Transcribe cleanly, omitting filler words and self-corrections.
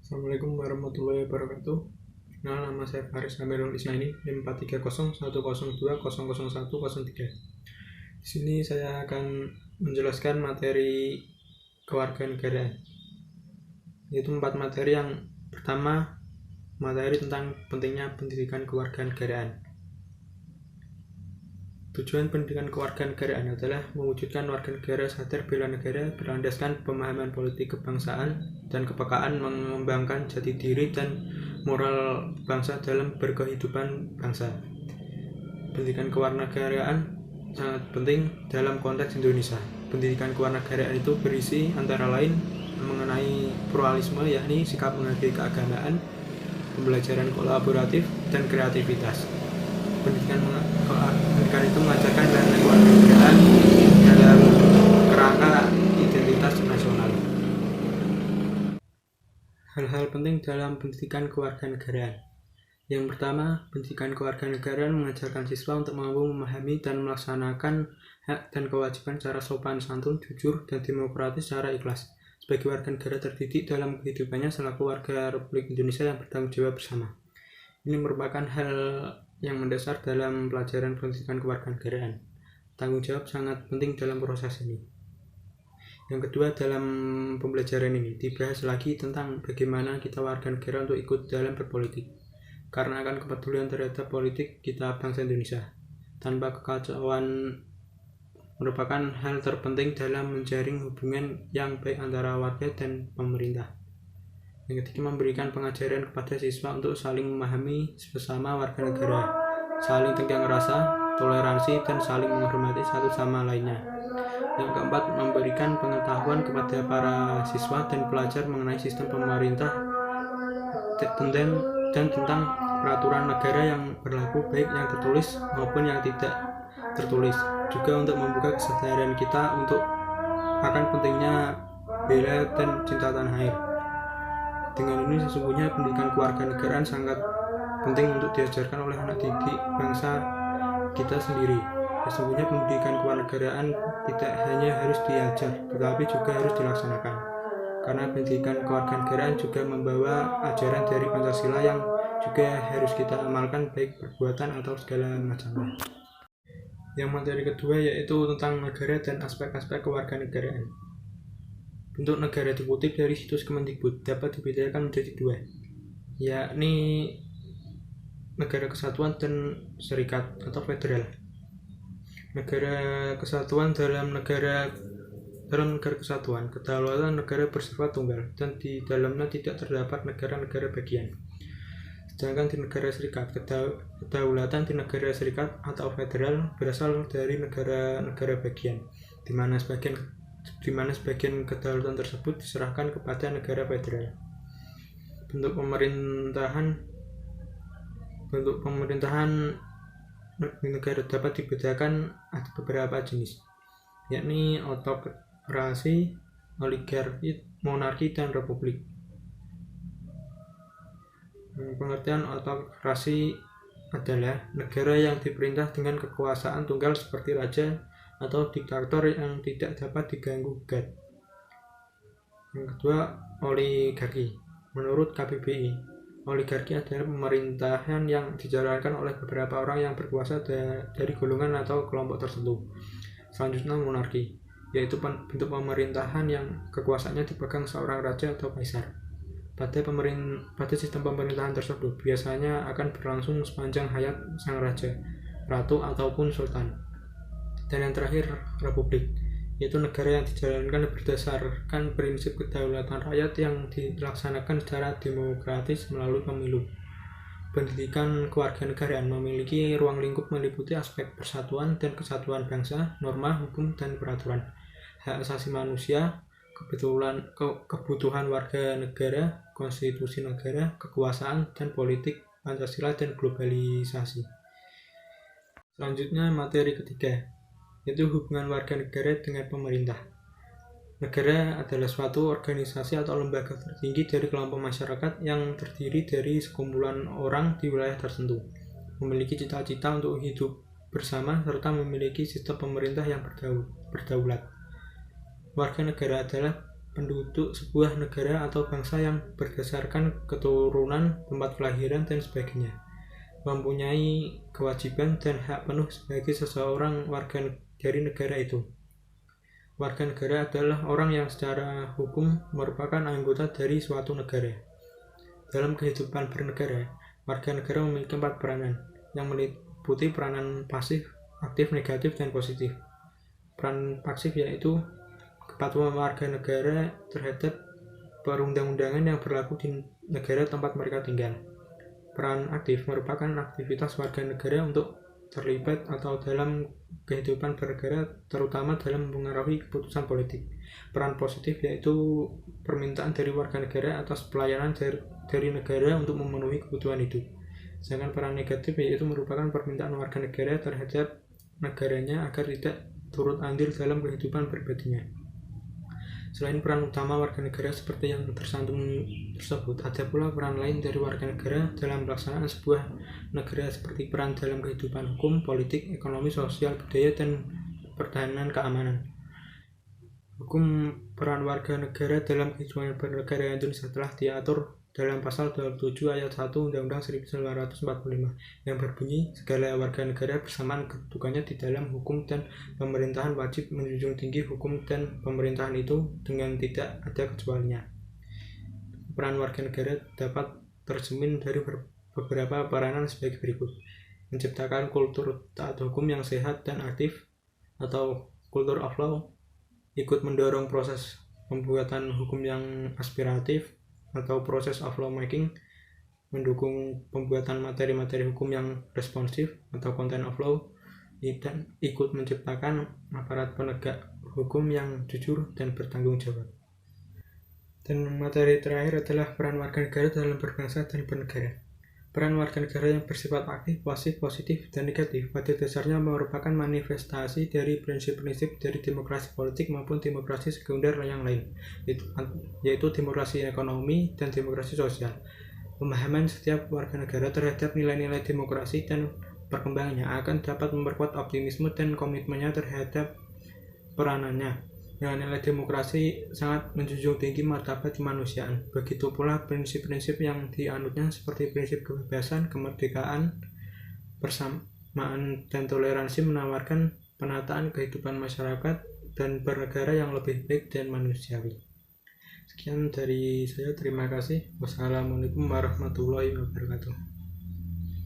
Assalamualaikum warahmatullahi wabarakatuh. Nama saya Faris Amirul Isnaini, NIM 4301002001003. Di sini saya akan menjelaskan materi kewarganegaraan. Yaitu 4 materi. Yang pertama, materi tentang pentingnya pendidikan kewarganegaraan. Tujuan pendidikan kewarganegaraan adalah mewujudkan warga negara sadar bela negara berlandaskan pemahaman politik kebangsaan dan kepekaan, mengembangkan jati diri dan moral bangsa dalam berkehidupan bangsa. Pendidikan kewarganegaraan sangat penting dalam konteks Indonesia. Pendidikan kewarganegaraan itu berisi antara lain mengenai pluralisme, yakni sikap menghargai keagamaan, pembelajaran kolaboratif, dan kreativitas. Pendidikan itu mengajarkan nilai kewarganegaraan dalam kerangka identitas nasional. Hal-hal penting dalam pendidikan kewarganegaraan. Yang pertama, pendidikan kewarganegaraan mengajarkan siswa untuk mampu memahami dan melaksanakan hak dan kewajiban secara sopan santun, jujur, dan demokratis secara ikhlas sebagai warga negara terdidik dalam kehidupannya selaku warga Republik Indonesia yang bertanggung jawab bersama. Ini merupakan hal yang mendasar dalam pelajaran pendidikan kewarganegaraan. Tanggung jawab sangat penting dalam proses ini. Yang kedua, dalam pembelajaran ini dibahas lagi tentang bagaimana kita warga negara untuk ikut dalam berpolitik. Karena akan kepedulian terhadap politik kita bangsa Indonesia. Tanpa kekacauan merupakan hal terpenting dalam menjaring hubungan yang baik antara warga dan pemerintah. Yang ketiga, memberikan pengajaran kepada siswa untuk saling memahami sesama warga negara, saling tenggang rasa, toleransi, dan saling menghormati satu sama lainnya. Yang keempat, memberikan pengetahuan kepada para siswa dan pelajar mengenai sistem pemerintah dan tentang peraturan negara yang berlaku, baik yang tertulis maupun yang tidak tertulis. Juga untuk membuka kesadaran kita untuk akan pentingnya bela dan cinta tanah air. Dengan ini sesungguhnya pendidikan kewarganegaraan sangat penting untuk diajarkan oleh anak didik bangsa kita sendiri. Sesungguhnya pendidikan kewarganegaraan tidak hanya harus diajar, tetapi juga harus dilaksanakan. Karena pendidikan kewarganegaraan juga membawa ajaran dari Pancasila yang juga harus kita amalkan baik perbuatan atau segala macamnya. Yang materi kedua yaitu tentang negara dan aspek-aspek kewarganegaraan. Bentuk negara dikutip dari situs Kemendikbud dapat dibedakan menjadi dua, yakni negara kesatuan dan serikat atau federal. Negara kesatuan dalam negara kesatuan, kedaulatan negara bersifat tunggal dan di dalamnya tidak terdapat negara-negara bagian. Sedangkan di negara serikat, kedaulatan di negara serikat atau federal berasal dari negara-negara bagian, di mana sebagian kedaulatan tersebut diserahkan kepada negara federal. Bentuk pemerintahan negara dapat dibedakan ada beberapa jenis, yakni autokrasi, oligarki, monarki, dan republik. Pengertian autokrasi adalah negara yang diperintah dengan kekuasaan tunggal seperti raja atau diktator yang tidak dapat diganggu-gugat. Yang kedua, oligarki. Menurut KBBI, oligarki adalah pemerintahan yang dijalankan oleh beberapa orang yang berkuasa dari golongan atau kelompok tertentu. Selanjutnya, monarki, yaitu bentuk pemerintahan yang kekuasaannya dipegang seorang raja atau kaisar. Pada sistem pemerintahan tersebut biasanya akan berlangsung sepanjang hayat sang raja, ratu, ataupun sultan. Dan yang terakhir, republik, yaitu negara yang dijalankan berdasarkan prinsip kedaulatan rakyat yang dilaksanakan secara demokratis melalui pemilu. Pendidikan kewarganegaraan memiliki ruang lingkup meliputi aspek persatuan dan kesatuan bangsa, norma, hukum, dan peraturan, hak asasi manusia, kebutuhan warga negara, konstitusi negara, kekuasaan, dan politik, Pancasila, dan globalisasi. Selanjutnya, materi ketiga, yaitu hubungan warga negara dengan pemerintah. Negara adalah suatu organisasi atau lembaga tertinggi dari kelompok masyarakat yang terdiri dari sekumpulan orang di wilayah tertentu, memiliki cita-cita untuk hidup bersama, serta memiliki sistem pemerintah yang berdaulat. Warga negara adalah penduduk sebuah negara atau bangsa yang berdasarkan keturunan, tempat kelahiran, dan sebagainya, mempunyai kewajiban dan hak penuh sebagai seseorang warga dari negara itu. Warga negara adalah orang yang secara hukum merupakan anggota dari suatu negara. Dalam kehidupan bernegara, warga negara memiliki 4 peranan, yang meliputi peranan pasif, aktif, negatif, dan positif. Peran pasif yaitu kepatuhan warga negara terhadap perundang-undangan yang berlaku di negara tempat mereka tinggal. Peran aktif merupakan aktivitas warga negara untuk terlibat atau dalam kehidupan bernegara, terutama dalam mempengaruhi keputusan politik. Peran positif yaitu permintaan dari warga negara atas pelayanan dari negara untuk memenuhi kebutuhan hidup. Sedangkan peran negatif yaitu merupakan permintaan warga negara terhadap negaranya agar tidak turut andil dalam kehidupan pribadinya. Selain peran utama warga negara seperti yang tersantum tersebut, ada pula peran lain dari warga negara dalam pelaksanaan sebuah negara seperti peran dalam kehidupan hukum, politik, ekonomi, sosial, budaya, dan pertahanan keamanan. Hukum peran warga negara dalam kehidupan bernegara Indonesia telah diatur dalam pasal 27 ayat 1 Undang-Undang 1945 yang berbunyi, segala warga negara bersamaan kedudukannya di dalam hukum dan pemerintahan wajib menjunjung tinggi hukum dan pemerintahan itu dengan tidak ada kecualinya. Peran warga negara dapat tercermin dari beberapa peranan sebagai berikut: menciptakan kultur taat hukum yang sehat dan aktif atau culture of law, ikut mendorong proses pembuatan hukum yang aspiratif atau proses of lawmaking, mendukung pembuatan materi-materi hukum yang responsif atau content of law, dan ikut menciptakan aparat penegak hukum yang jujur dan bertanggung jawab. Dan materi terakhir adalah peran warga negara dalam berbangsa dan bernegara. Peran warga negara yang bersifat aktif, pasif, positif, dan negatif pada dasarnya merupakan manifestasi dari prinsip-prinsip dari demokrasi politik maupun demokrasi sekunder yang lain, yaitu demokrasi ekonomi dan demokrasi sosial. Pemahaman setiap warga negara terhadap nilai-nilai demokrasi dan perkembangannya akan dapat memperkuat optimisme dan komitmennya terhadap peranannya. Dengan nilai demokrasi sangat menjunjung tinggi martabat kemanusiaan. Begitu pula prinsip-prinsip yang dianutnya seperti prinsip kebebasan, kemerdekaan, persamaan, dan toleransi menawarkan penataan kehidupan masyarakat dan bernegara yang lebih baik dan manusiawi. Sekian dari saya, terima kasih. Wassalamualaikum warahmatullahi wabarakatuh.